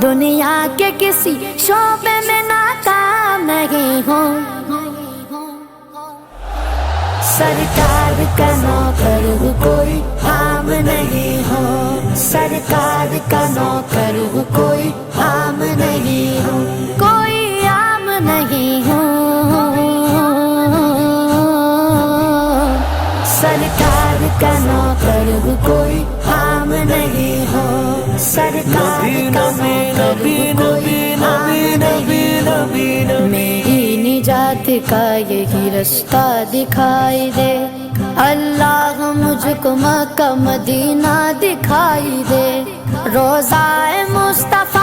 دنیا کے کسی شعبے میں ناکام نہیں ہوں، سرکار کا نوکر ہوں کوئی عام نہیں ہوں، سرکار کا نوکر ہوں کوئی عام نہیں ہوں، کوئی عام نہیں ہوں، سرکار کا نوکر ہوں کوئی عام نہیں ہوں، سرکار کا نوکر ہوں کوئی عام نہیں ہوں، میری نجات کا یہی رستہ دکھائی دے، اللہ مجھ کو مکہ مدینہ دکھائی دے، روضہ مصطفیٰ